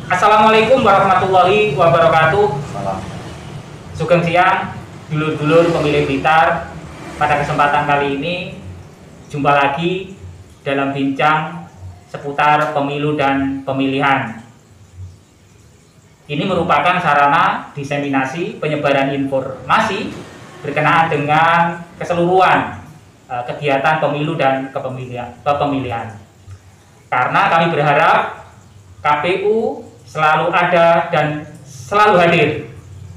Assalamualaikum warahmatullahi wabarakatuh. Salam. Sugeng siang, dulur-dulur pemilih Blitar. Pada kesempatan kali ini, jumpa lagi dalam bincang seputar pemilu dan pemilihan. Ini merupakan sarana diseminasi penyebaran informasi berkenaan dengan keseluruhan kegiatan pemilu dan kepemilihan. Karena kami berharap KPU selalu ada dan selalu hadir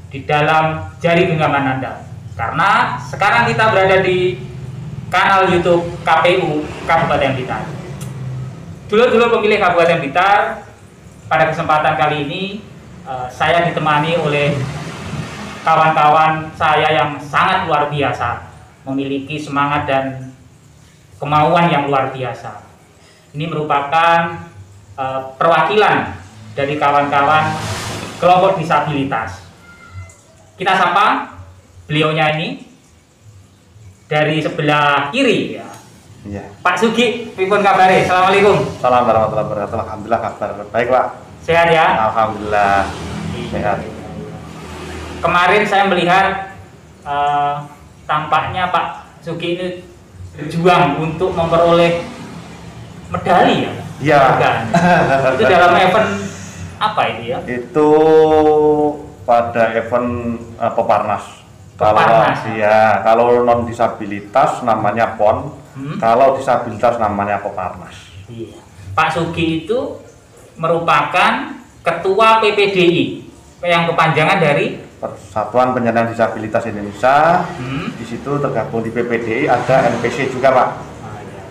di dalam jari genggaman Anda. Karena sekarang kita berada di kanal YouTube KPU Kabupaten Blitar. Dulur-dulur pemilih Kabupaten Blitar, pada kesempatan kali ini saya ditemani oleh kawan-kawan saya yang sangat luar biasa, memiliki semangat dan kemauan yang luar biasa. Ini merupakan perwakilan dari kawan-kawan kelompok disabilitas. Kita sapa beliaunya ini dari sebelah kiri ya. Iya. Pak Sugi, pripun kabare? Assalamualaikum. Salam warahmatullahi wabarakatuh. Alhamdulillah kabar baik, Pak. Sehat ya? Alhamdulillah sehat. Kemarin saya melihat tampaknya Pak Sugi ini berjuang untuk memperoleh medali ya. Iya. Itu dalam event apa itu ya? Itu pada event Peparnas. Peparnas. Kalau non disabilitas namanya PON, kalau disabilitas namanya Peparnas. Iya. Pak Sugi itu merupakan ketua PPDI yang kepanjangan dari Persatuan Penyandang Disabilitas Indonesia. Di situ tergabung di PPDI ada NPC juga, Pak.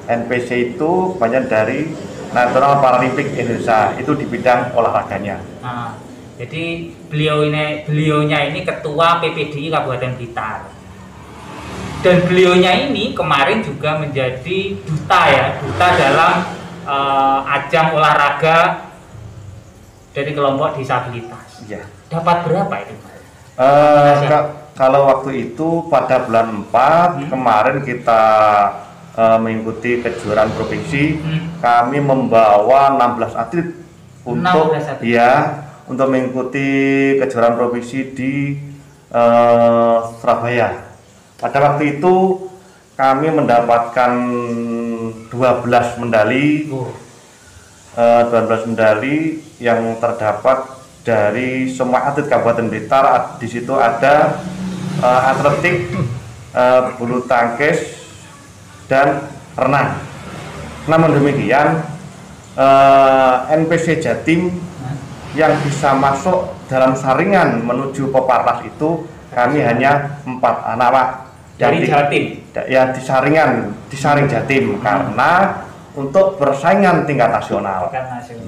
NPC itu banyak dari National Paralympic Indonesia, itu di bidang olahraganya. Jadi beliaunya ini ketua PPDI Kabupaten Blitar. Dan beliaunya ini kemarin juga menjadi duta dalam ajang olahraga dari kelompok disabilitas. Iya. Dapat berapa itu? Kalau waktu itu pada bulan 4 kemarin kita mengikuti kejuaraan provinsi, kami membawa 16 atlet untuk 16 atlet. Untuk mengikuti kejuaraan provinsi di Surabaya. Pada waktu itu kami mendapatkan 12 medali. 12 medali yang terdapat dari semua atlet Kabupaten Blitar. Di situ ada atletik, bulu tangkis, dan renang. Namun demikian, NPC Jatim yang bisa masuk dalam saringan menuju Peparnas itu kami hanya 4 anak, Pak. Dari Jatim? Ya, di saring Jatim karena untuk persaingan tingkat nasional.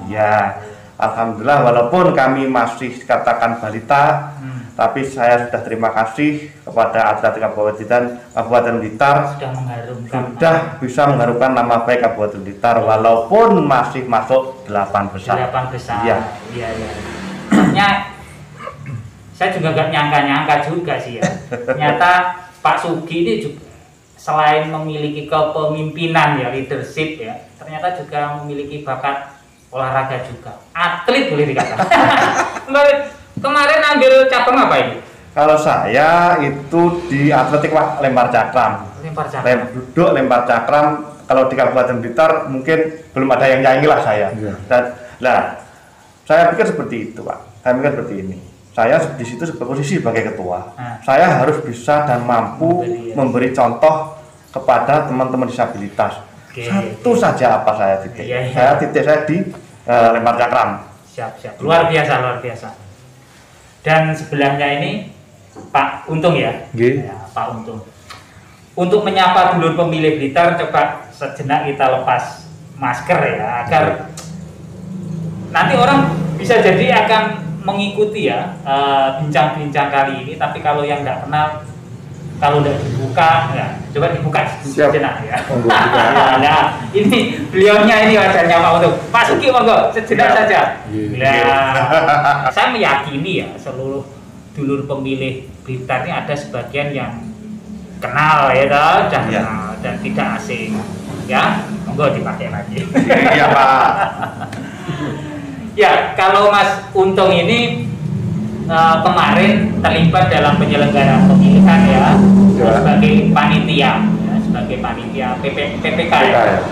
Ya, alhamdulillah walaupun kami masih katakan balita, tapi saya sudah terima kasih kepada atlet Kabupaten Blitar sudah bisa mengharumkan nama baik Kabupaten Blitar walaupun masih masuk 8 besar. 8 besar. Iya. Iya. Saya juga gak nyangka juga sih ya. Ternyata Pak Sugi ini juga selain memiliki kepemimpinan ya, leadership ya, ternyata juga memiliki bakat olahraga juga. Atlet boleh dikatakan. Kemarin ambil cabang apa ini? Kalau saya itu di atletik, Pak, lempar cakram. Duduk lempar cakram. Kalau di Kabupaten Blitar mungkin belum ada yang nyanyi lah saya. Saya pikir seperti itu, Pak. Saya pikir seperti ini. Saya di situ posisi sebagai ketua. Saya harus bisa dan mampu memberi contoh kepada teman-teman disabilitas. Satu saja apa saya titik. Saya di lempar cakram. Siap. Luar biasa. Dan sebelahnya ini Pak Untung ya. Pak Untung. Untuk menyapa dulur pemilih Blitar, coba sejenak kita lepas masker ya, agar nanti orang bisa jadi akan mengikuti ya bincang-bincang kali ini. Tapi kalau yang nggak kenal, kalau udah dibuka, ya, coba dibuka sejenak ya. Nah, ini beliaunya ini wajahnya Pak Untung. Pak Sugi monggo sejenak saja. Saya meyakini ya seluruh dulur pemilih Blitar ini ada sebagian yang kenal ya, kenal dan tidak asing ya. Monggo dipakai lagi. Iya, Pak. Ya, kalau Mas Untung ini kemarin terlibat dalam penyelenggaraan pemilihan ya, sebagai panitia, ya, sebagai panitia PPK ya.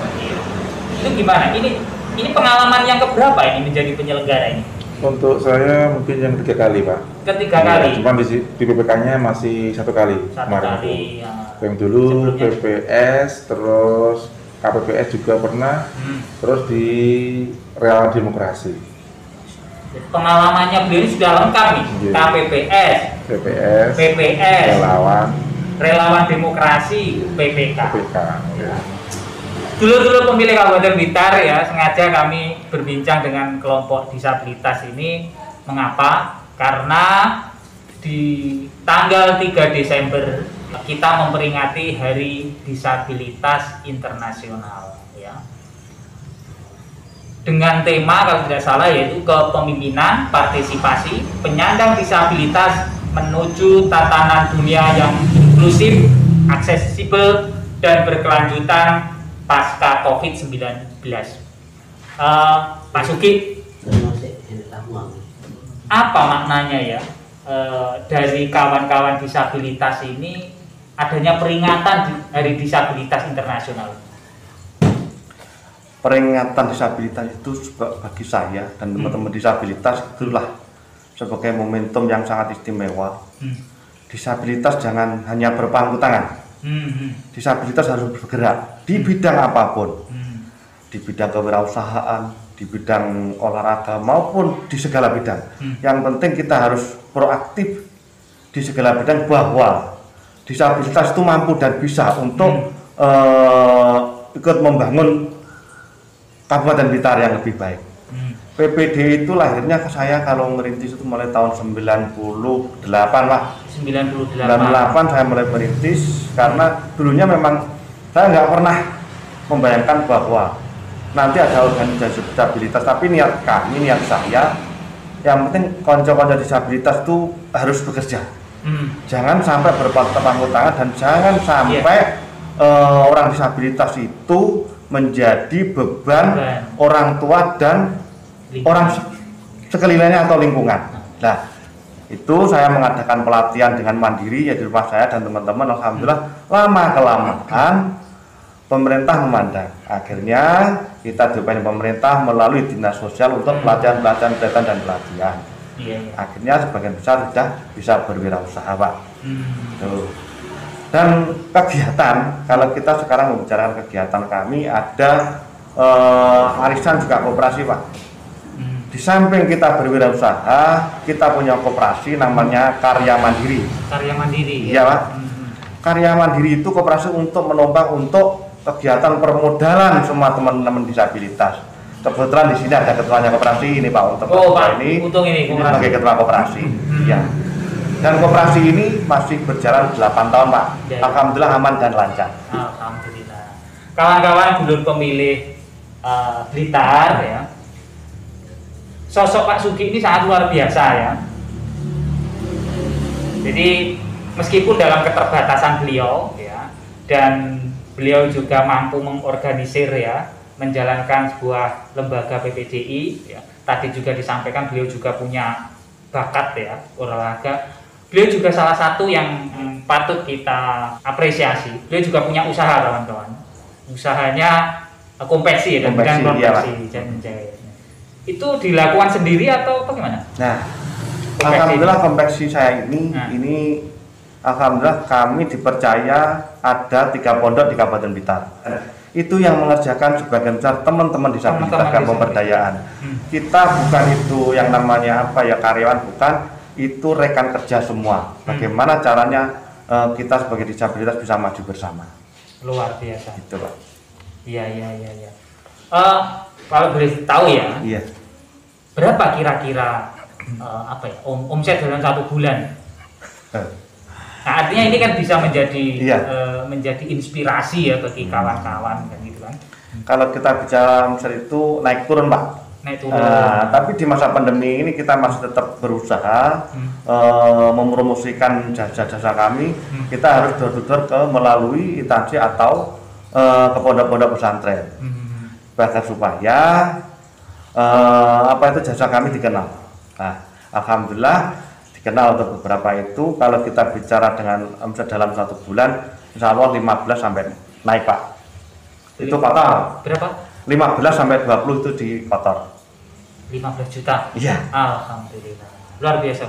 Itu gimana? Ini pengalaman yang keberapa ini menjadi penyelenggara ini? Untuk saya mungkin yang 3 kali, Pak. Ketiga kali. Cuma di PPK-nya masih 1 kali. Satu kali. Ya. Yang dulu sebelumnya. PPS, terus KPPS juga pernah, terus di Relawan Demokrasi. Pengalamannya beliau sudah lengkap nih. KPPS, PPS, Relawan Demokrasi, PPK. Ya. Dulu pemilih Kabupaten Blitar ya, sengaja kami berbincang dengan kelompok disabilitas ini. Mengapa? Karena di tanggal 3 Desember kita memperingati Hari Disabilitas Internasional ya. Dengan tema kalau tidak salah yaitu kepemimpinan, partisipasi, penyandang disabilitas menuju tatanan dunia yang inklusif, aksesibel dan berkelanjutan pasca COVID-19. Pak Sugi, apa maknanya ya dari kawan-kawan disabilitas ini adanya peringatan Hari Disabilitas Internasional? Peringatan disabilitas itu bagi saya dan teman-teman disabilitas itulah sebagai momentum yang sangat istimewa. Disabilitas jangan hanya berpangku tangan. Disabilitas harus bergerak di bidang apapun, di bidang kewirausahaan, di bidang olahraga maupun di segala bidang. Yang penting kita harus proaktif di segala bidang bahwa disabilitas itu mampu dan bisa untuk ikut membangun Kabupaten Blitar yang lebih baik. PPD itu lahirnya ke saya kalau merintis itu mulai tahun 98 lah. 98 saya mulai merintis karena dulunya memang saya nggak pernah membayangkan bahwa nanti ada organisasi disabilitas, tapi niat kami, niat saya yang penting konco-konco disabilitas itu harus bekerja. Jangan sampai berpangku tangan dan jangan sampai orang disabilitas itu menjadi beban orang tua dan orang sekelilingnya atau lingkungan. Nah, itu saya mengadakan pelatihan dengan mandiri ya di rumah saya dan teman-teman. Alhamdulillah lama kelamaan pemerintah memandang. Akhirnya kita diupayakan pemerintah melalui dinas sosial untuk pelatihan-pelatihan dan pelatihan. Akhirnya sebagian besar sudah bisa berwirausaha, Pak. Dan kegiatan, kalau kita sekarang membicarakan kegiatan kami ada arisan juga koperasi, Pak. Di samping kita berwirausaha, kita punya koperasi namanya Karya Mandiri. Karya Mandiri. Iya, Pak. Karya Mandiri itu koperasi untuk menopang untuk kegiatan permodalan semua teman-teman disabilitas. Kebetulan di sini ada ketuanya koperasi ini, Pak Untung. Pak Untung ini sebagai ketua koperasi. Iya. Dan koperasi ini masih berjalan 8 tahun, Pak. Ya. Alhamdulillah aman dan lancar. Alhamdulillah. Kawan-kawan dulur pemilih Blitar ya. Sosok Pak Sugi ini sangat luar biasa ya. Jadi meskipun dalam keterbatasan beliau ya, dan beliau juga mampu mengorganisir ya, menjalankan sebuah lembaga PPDI ya. Tadi juga disampaikan beliau juga punya bakat ya, olahraga. Beliau juga salah satu yang patut kita apresiasi. Beliau juga punya usaha, kawan-kawan. Usahanya konveksi ya, dan konveksi jahit. Itu dilakukan sendiri atau bagaimana? Nah, alhamdulillah konveksi saya ini alhamdulillah kami dipercaya ada 3 pondok di Kabupaten Blitar. Itu yang mengerjakan sebagian besar teman-teman disabilitas dan pemberdayaan. Kita bukan itu yang namanya apa ya karyawan, bukan, itu rekan kerja semua. Bagaimana caranya kita sebagai disabilitas bisa maju bersama. Luar biasa. Itu, Pak. Iya. Kalau boleh tahu ya, berapa kira-kira omset dalam 1 bulan? Nah, artinya ini kan bisa menjadi menjadi inspirasi ya bagi kawan-kawan kan gitu kan. Kalau kita bicara omset itu naik turun, Pak. Naik turun. Tapi di masa pandemi ini kita masih tetap berusaha mempromosikan jasa-jasa kami. Kita harus door-to-door melalui instansi atau ke pondok-pondok pesantren. Bahkan supaya jasa kami dikenal. Nah, alhamdulillah dikenal untuk beberapa itu. Kalau kita bicara dengan omset dalam 1 bulan, insya Allah 15 sampai naik Pak. Itu kotor. Berapa? 15 sampai 20 itu di kotor. 15 juta? Iya. Alhamdulillah. Luar biasa.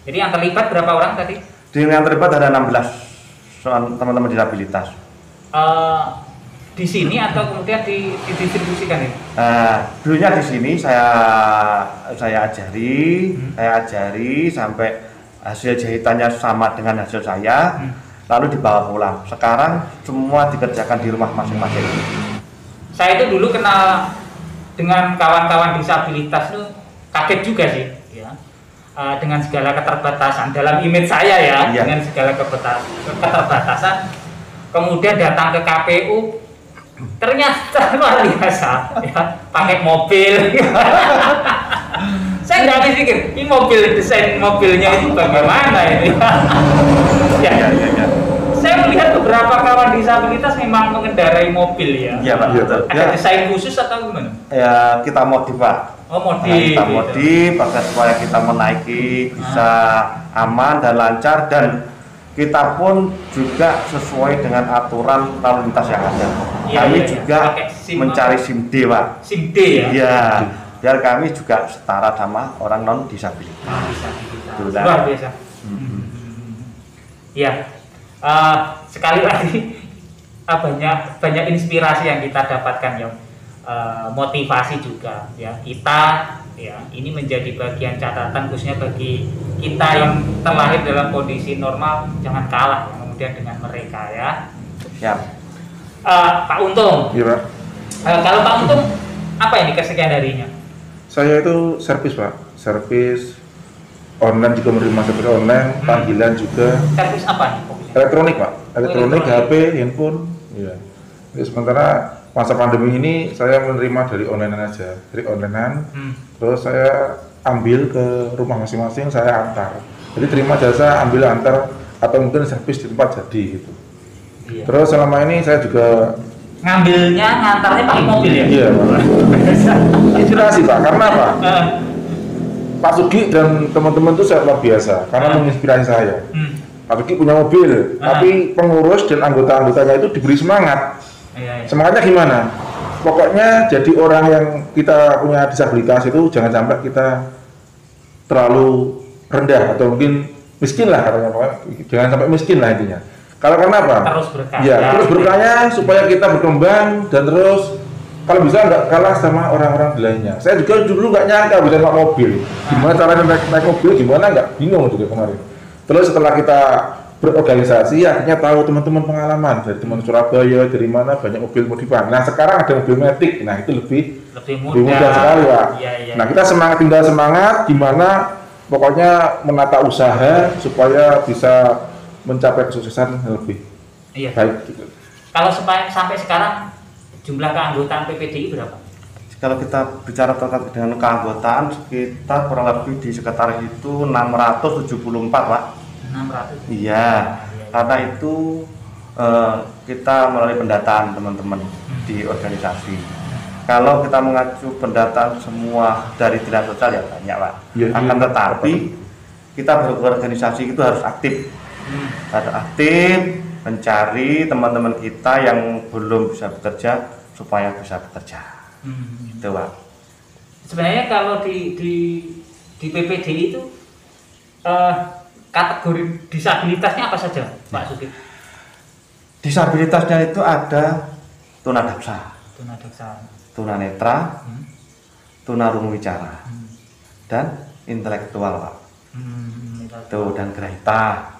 Jadi yang terlibat berapa orang tadi? Yang terlibat ada 16 teman-teman disabilitas. Di sini atau kemudian didistribusikan ini? Dulunya di sini saya ajari sampai hasil jahitannya sama dengan hasil saya, lalu dibawa pulang. Sekarang semua dikerjakan di rumah masing-masing. Saya itu dulu kenal dengan kawan-kawan disabilitas itu kaget juga sih, ya. Dengan segala keterbatasan dalam image saya ya, dengan segala keterbatasan, kemudian datang ke KPU. Ternyata luar biasa, ya, pakai mobil. Saya nggak habis pikir, ini desain mobilnya itu bagaimana ini? Ya. Saya melihat beberapa kawan disabilitas memang mengendarai mobil ya. Iya Pak. Ada desain khusus atau gimana? Ya kita modif Pak. Modif. Kita modif agar supaya kita menaiki bisa aman dan lancar, dan kita pun juga sesuai dengan aturan lalu lintas yang ada. Kami juga mencari SIM D, Pak. SIM D ya? Iya, biar kami juga setara sama orang non disabilitas. Luar biasa. Iya. Sekali lagi banyak inspirasi yang kita dapatkan ya. Motivasi juga ya. Kita ya, ini menjadi bagian catatan khususnya bagi kita yang terlahir dalam kondisi normal, jangan kalah ya, kemudian dengan mereka ya. Siap. Pak Untung. Iya Pak. Kalau Pak Untung apa ini kesekian harinya? Saya itu servis Pak, servis online, juga menerima servis online, panggilan juga. Servis apa nih? Elektronik Pak, elektronik, HP, handphone. Iya. Jadi sementara masa pandemi ini saya menerima dari online aja, dari onlinean. Terus saya ambil ke rumah masing-masing, saya antar. Jadi terima jasa, ambil antar, atau mungkin servis di tempat jadi gitu. Iya. Terus selama ini saya juga ngambilnya, ngantarnya pakai mobil ya? Iya Pak. Inspirasi Pak, karena apa? Pak Sugi dan teman-teman itu sangat luar biasa, karena menginspirasi saya. Pak Sugi punya mobil, tapi pengurus dan anggota-anggotanya itu diberi semangat. Semangatnya gimana? Pokoknya jadi orang yang kita punya disabilitas itu jangan sampai kita terlalu rendah atau mungkin miskin lah, jangan sampai miskin lah intinya. Kalau kenapa? Terus berkarya. Ya, terus berkarya supaya kita berkembang dan terus kalau bisa nggak kalah sama orang-orang lainnya. Saya juga dulu nggak nyangka bisa naik mobil. Gimana caranya naik mobil? Gimana nggak bingung juga kemarin. Terus setelah kita berorganisasi, akhirnya tahu teman-teman pengalaman dari teman Surabaya, dari mana banyak mobil modifan. Nah sekarang ada mobil Matic, nah itu lebih mudah sekali Pak. Nah kita tinggal semangat, gimana pokoknya menata usaha supaya bisa mencapai kesuksesan lebih baik. Gitu. Kalau sampai sekarang jumlah keanggotaan PPDI berapa? Kalau kita bicara terkait dengan keanggotaan, sekitar kurang lebih di sekitar itu 674 Pak. 600? Iya, karena itu kita melalui pendataan teman-teman di organisasi. Kalau kita mengacu pendataan semua dari dinas sosial ya banyak Pak. Akan tetapi kita berorganisasi itu harus aktif. Harus aktif mencari teman-teman kita yang belum bisa bekerja supaya bisa bekerja. Gitu Pak. Sebenarnya kalau di PPDI itu kategori disabilitasnya apa saja Pak Sugi? Disabilitasnya itu ada tunadaksa, tunanetra, tunarungu wicara, dan intelektual Pak. Tuh, dan grahita.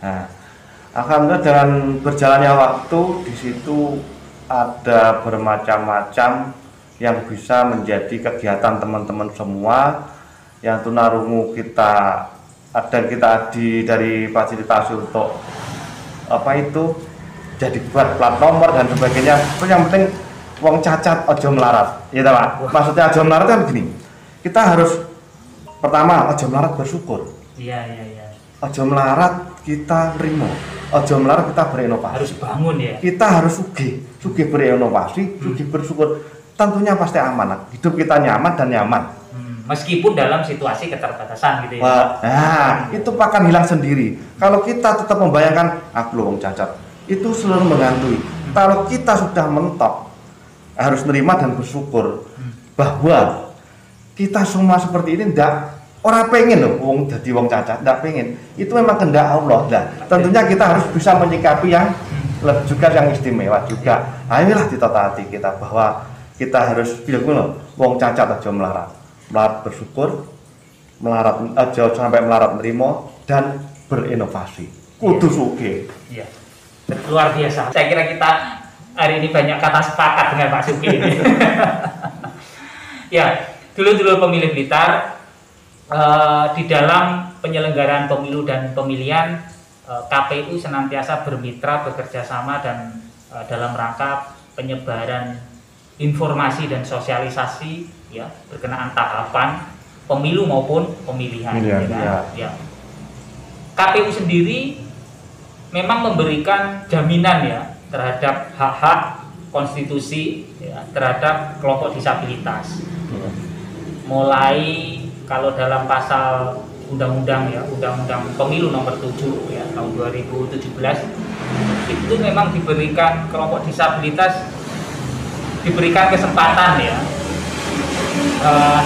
Nah, alhamdulillah dengan berjalannya waktu di situ ada bermacam-macam yang bisa menjadi kegiatan teman-teman semua. Yang tunarungu kita dari fasilitasi untuk apa itu jadi buat plat nomor dan sebagainya. Itu yang penting wong cacat ojo melarat, ya Pak. Maksudnya ojo melarat kan begini. Kita harus pertama ojo melarat bersyukur. Iya. Ojo melarat kita nerimo, ojo melarat kita berinovasi. Harus bangun ya. Kita harus sugih berinovasi, sugih bersyukur. tentunya pasti aman. Hidup kita nyaman dan nyaman. Meskipun dalam situasi keterbatasan gitu ya. Nah, itu akan hilang sendiri. Kalau kita tetap membayangkan aku loh wong cacat, itu selalu menghantui. Kalau kita sudah mentok, harus menerima dan bersyukur bahwa kita semua seperti ini orang pengen loh wong jadi wong cacat, ndak pengen. Itu memang kehendak Allah. Nah, tentunya kita harus bisa menyikapi yang juga yang istimewa juga. Nah, inilah ditata hati kita bahwa kita harus bilang wong cacat aja melarat bersyukur, melarat aja sampai melarat menerima dan berinovasi. Kudu sugih. Iya. Luar biasa. Saya kira kita hari ini banyak kata sepakat dengan Pak Suki ini. Ya, dulu pemilih Blitar di dalam penyelenggaraan pemilu dan pemilihan KPU senantiasa bermitra, bekerja sama dan dalam rangka penyebaran informasi dan sosialisasi ya berkenaan tahapan pemilu maupun pemilihan. Ya. KPU sendiri memang memberikan jaminan ya terhadap hak-hak konstitusi ya, terhadap kelompok disabilitas. Mulai kalau dalam pasal undang-undang pemilu nomor 7 ya tahun 2017 itu memang diberikan kelompok disabilitas diberikan kesempatan ya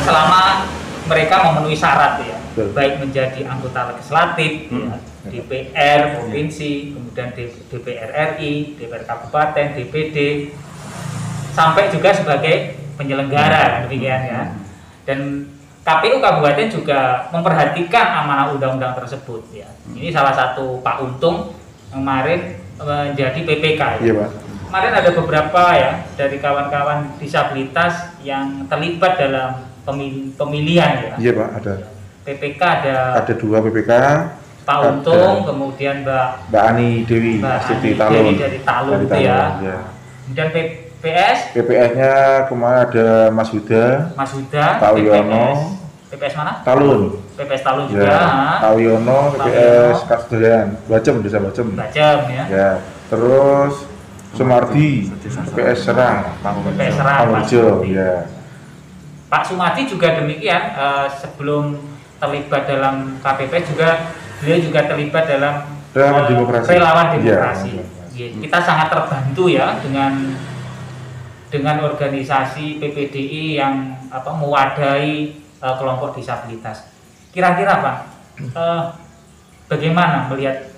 selama mereka memenuhi syarat ya, baik menjadi anggota legislatif ya, DPR provinsi, kemudian DPR RI, DPR kabupaten, DPD, sampai juga sebagai penyelenggara demikian ya. Dan KPU kabupaten juga memperhatikan amanah undang-undang tersebut ya. Ini salah satu Pak Untung kemarin menjadi PPK ya. Iya, Pak. Kemarin ada beberapa ya dari kawan-kawan disabilitas yang terlibat dalam pemilihan ya. Iya, Pak, ada. PPK ada 2 PPK. Pak Untung, kemudian Mbak Ani Dewi, Astuti Talun. Dari Talun itu ya. Kemudian PPS-nya kemarin ada Mas Huda, Pak Wiono. PPS mana? Talun. PPS Talun juga. Pak Wiono, PPS Kasudayan, Bacem, Desa Bacem. Bacem ya. Ya. Terus Sumardi, PPS Serang, PPS Serang, ya. Pak Sumardi juga demikian, sebelum terlibat dalam KPP juga beliau juga terlibat dalam relawan demokrasi. Ya. Kita sangat terbantu ya dengan organisasi PPDI yang mewadahi kelompok disabilitas. Kira-kira Pak, bagaimana melihat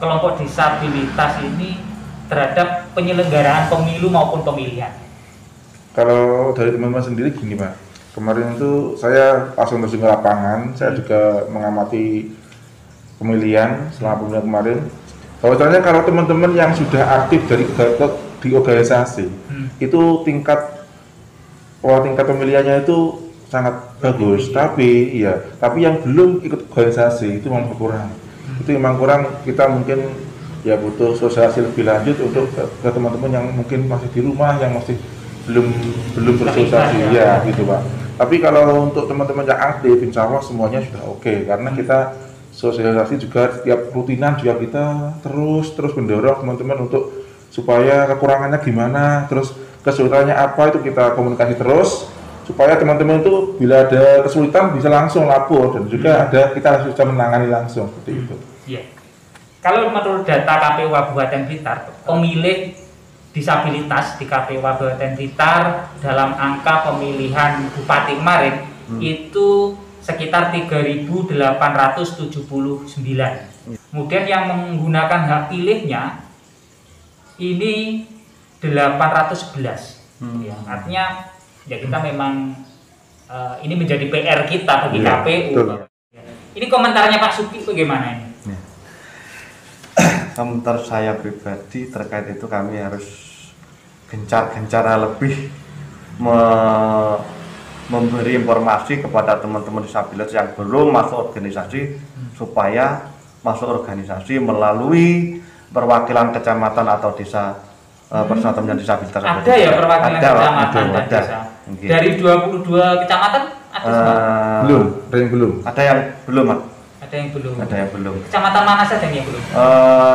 kelompok disabilitas ini terhadap penyelenggaraan pemilu maupun pemilihan? Kalau dari teman-teman sendiri gini Pak, kemarin itu saya langsung terjun ke lapangan, saya juga mengamati pemilihan selama pemilihan kemarin. Bahwasanya kalau teman-teman yang sudah aktif di organisasi, itu tingkat pemilihannya itu sangat bagus, tapi yang belum ikut organisasi itu memang kurang. Itu memang kurang, kita mungkin ya butuh sosialisasi lebih lanjut untuk ke teman-teman yang mungkin masih di rumah, yang masih belum bersosialisasi ya gitu Pak. Tapi kalau untuk teman-teman yang aktif, insya Allah semuanya sudah oke, karena kita sosialisasi juga setiap rutinan juga kita terus mendorong teman-teman untuk supaya kekurangannya gimana, terus kesulitannya apa itu kita komunikasi terus supaya teman-teman itu bila ada kesulitan bisa langsung lapor dan juga kita bisa menangani langsung seperti itu. Iya. Kalau menurut data KPU Kabupaten Blitar, pemilih disabilitas di KPU Kabupaten Blitar dalam angka pemilihan bupati kemarin itu sekitar 3.879. Kemudian yang menggunakan hak pilihnya ini 811. Ya, artinya ya kita memang ini menjadi PR kita bagi KPU. Betul. Ini komentarnya Pak Suki bagaimana ini? Komentar saya pribadi terkait itu, kami harus gencar lebih memberi informasi kepada teman-teman disabilitas yang belum masuk organisasi supaya masuk organisasi melalui perwakilan kecamatan atau desa persatuan disabilitas. Ada ya perwakilan kecamatan dan desa. Dari 22 kecamatan ada belum. Ada yang belum. Ada yang belum. Kecamatan mana saja yang belum?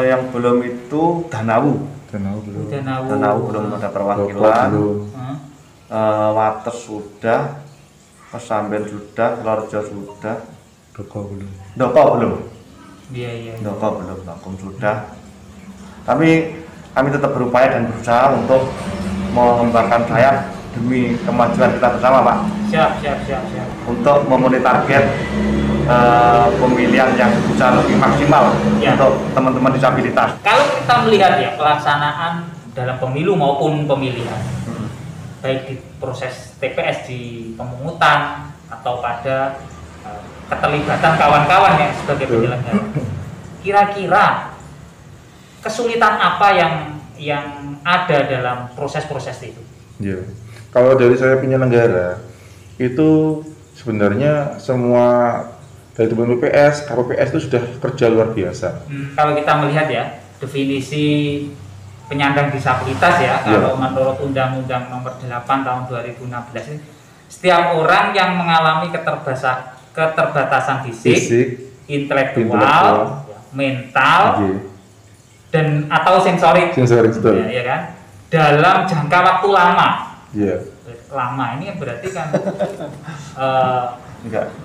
Yang belum itu Danawu belum. Danawu belum ada perwakilan. Wates sudah, Kesamben sudah, Lorjo sudah, Doko belum. Iya. Doko belum, Bakum sudah. Tapi kami tetap berupaya dan berusaha untuk mengembangkan sayap demi kemajuan kita bersama, Pak. Siap. Untuk memenuhi target pemilihan yang bisa lebih maksimal untuk teman-teman disabilitas. Kalau kita melihat ya pelaksanaan dalam pemilu maupun pemilihan, baik di proses TPS di pemungutan atau pada keterlibatan kawan-kawan yang sebagai penyelenggara, kira-kira kesulitan apa yang ada dalam proses-proses itu? Ya, kalau dari saya penyelenggara itu sebenarnya semua dari teman PPS, KPPS itu sudah kerja luar biasa. Kalau kita melihat ya definisi penyandang disabilitas ya, kalau menurut Undang-Undang Nomor 8 Tahun 2016 ini, setiap orang yang mengalami keterbatasan fisik, intelektual, mental, dan atau sensorik, ya kan, dalam jangka waktu lama. Lama ini berarti kan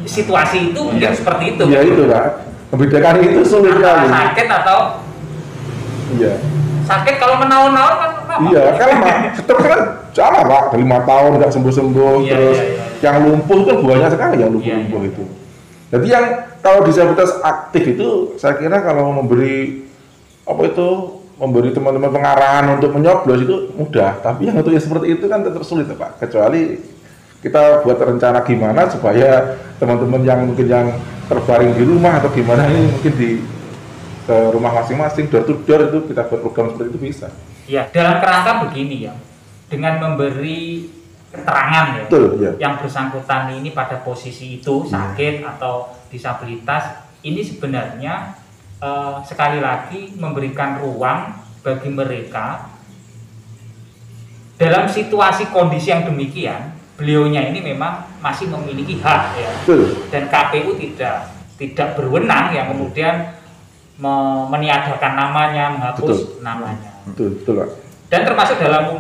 situasi itu mungkin seperti itu. Ya itu Pak. Membedakan itu sulit kali. Sakit atau sakit kalau menaun-naun kan lama. Iya, kan lama. Stroke kan lama Pak, 5 tahun nggak sembuh-sembuh. Terus yang lumpuh kan banyak sekali yang lumpuh itu. Jadi yang kalau disabilitas aktif itu saya kira kalau memberi teman-teman pengarahan untuk menyoblos itu mudah, tapi yang untuk yang seperti itu kan tetap sulit Pak, kecuali kita buat rencana gimana supaya teman-teman yang mungkin yang terbaring di rumah atau gimana ini mungkin di ke rumah masing-masing, door to door itu kita buat program seperti itu bisa. Ya, dalam kerangka begini ya, dengan memberi keterangan yang bersangkutan ini pada posisi itu sakit atau disabilitas, ini sebenarnya sekali lagi memberikan ruang bagi mereka dalam situasi kondisi yang demikian. Beliaunya ini memang masih memiliki hak ya, dan KPU tidak berwenang yang kemudian meniadakan namanya, menghapus namanya. Betul. Dan termasuk dalam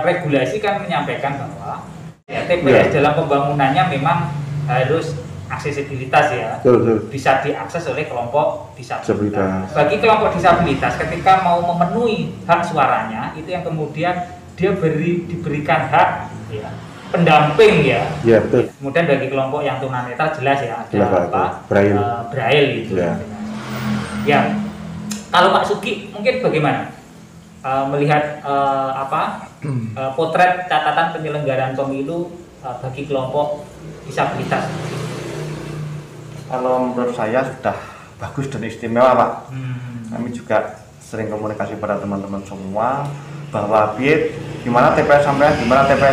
regulasi kan menyampaikan bahwa TPS dalam pembangunannya memang harus aksesibilitas ya, bisa diakses oleh kelompok disabilitas. Bagi kelompok disabilitas ketika mau memenuhi hak suaranya itu yang kemudian dia diberikan hak pendamping ya. Kemudian bagi kelompok yang tunanetra jelas ya ada Braille itu. Ya, kalau Pak Sugi mungkin bagaimana melihat potret catatan penyelenggaraan pemilu bagi kelompok disabilitas? Kalau menurut saya sudah bagus dan istimewa Pak. Kami juga sering komunikasi pada teman-teman semua bahwa gimana TPS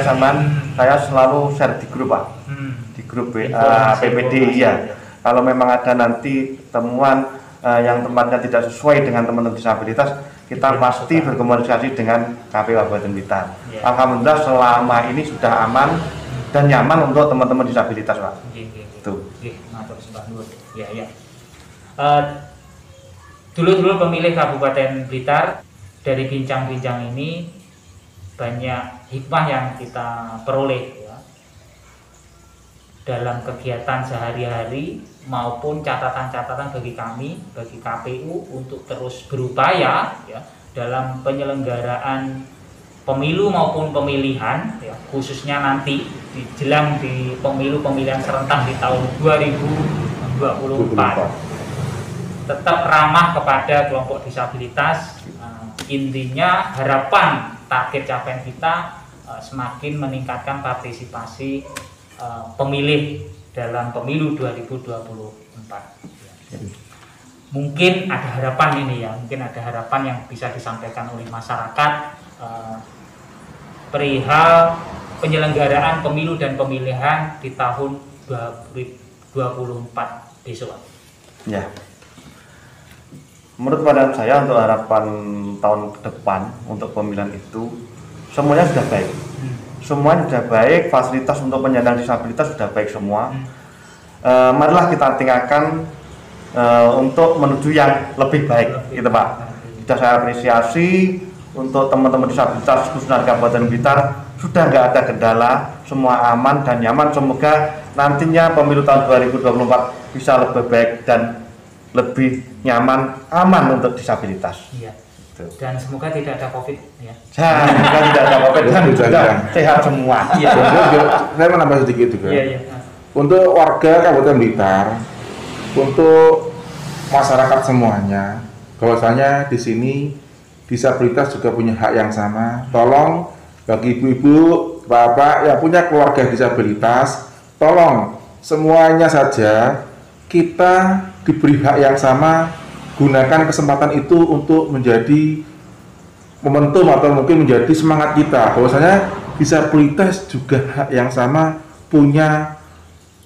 sampean, saya selalu share di grup Pak, di grup PPD Kalau memang ada nanti temuan yang tempatnya tidak sesuai dengan teman-teman disabilitas, kita pasti berkomunikasi dengan KPU Kabupaten Blitar. Alhamdulillah selama ini sudah aman dan nyaman untuk teman-teman disabilitas Pak. Dulu pemilih Kabupaten Blitar, dari bincang-bincang ini banyak hikmah yang kita peroleh ya, dalam kegiatan sehari-hari maupun catatan-catatan bagi kami, bagi KPU untuk terus berupaya ya, dalam penyelenggaraan pemilu maupun pemilihan ya, khususnya nanti jelang di pemilihan serentak di tahun 2024 tetap ramah kepada kelompok disabilitas. Intinya harapan target capaian kita semakin meningkatkan partisipasi pemilih dalam pemilu 2024. Mungkin ada harapan ini ya, mungkin ada harapan yang bisa disampaikan oleh masyarakat perihal penyelenggaraan pemilu dan pemilihan di tahun 2024 besok. Ya. Menurut pandangan saya untuk harapan tahun ke depan untuk pemilihan itu semuanya sudah baik. Semuanya sudah baik, fasilitas untuk penyandang disabilitas sudah baik semua. Marilah kita tingkatkan untuk menuju yang lebih baik, gitu Pak. Sudah saya apresiasi untuk teman-teman disabilitas khususnya Kabupaten Blitar sudah nggak ada kendala, semua aman dan nyaman. Semoga nantinya pemilu tahun 2024 bisa lebih baik dan lebih nyaman, aman untuk disabilitas. Iya. Dan semoga tidak ada COVID ya. Semoga tidak ada COVID dan juga sehat semua. Iya. Saya mau nambah sedikit juga. Iya. Untuk warga Kabupaten Blitar, untuk masyarakat semuanya, bahwasanya di sini disabilitas juga punya hak yang sama. Tolong bagi ibu-ibu, bapak yang punya keluarga disabilitas, tolong semuanya saja kita diberi hak yang sama. Gunakan kesempatan itu untuk menjadi momentum atau mungkin menjadi semangat kita bahwasanya disabilitas juga hak yang sama, punya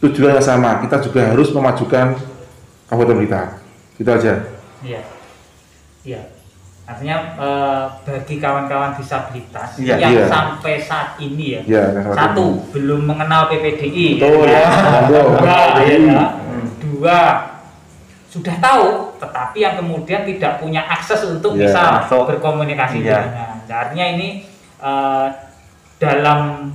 tujuan yang sama. Kita juga harus memajukan Kabupaten Blitar. Gitu aja. Iya. Artinya bagi kawan-kawan disabilitas yang sampai saat ini satu belum mengenal PPDI, dua sudah tahu, tetapi yang kemudian tidak punya akses untuk bisa berkomunikasi dengan. Artinya ini dalam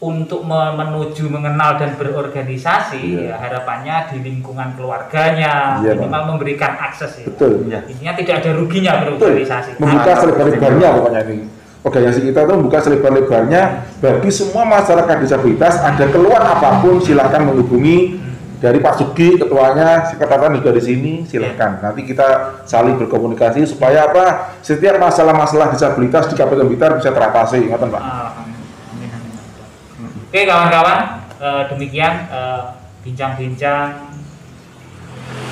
untuk menuju mengenal dan berorganisasi, harapannya di lingkungan keluarganya minimal memberikan akses. Betul. Intinya tidak ada ruginya berorganisasi. Membuka selebar-lebarnya pokoknya ini. Organisasi kita itu membuka selebar-lebarnya bagi semua masyarakat disabilitas. Ada keluhan apapun silakan menghubungi. Dari Pak Sugi, ketuanya, sekretariat juga di sini, silakan. Nanti kita saling berkomunikasi supaya setiap masalah-masalah disabilitas di Kabupaten Blitar bisa teratasi, ingat Pak. Oke kawan-kawan, demikian bincang-bincang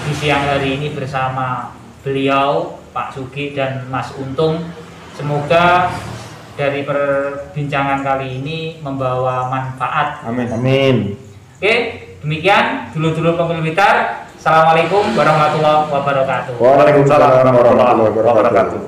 di siang hari ini bersama beliau Pak Sugi dan Mas Untung. Semoga dari perbincangan kali ini membawa manfaat. Amin. Oke. Demikian dulur-dulur Pemilu Blitar. Assalamualaikum warahmatullahi wabarakatuh. Waalaikumsalam warahmatullahi wabarakatuh.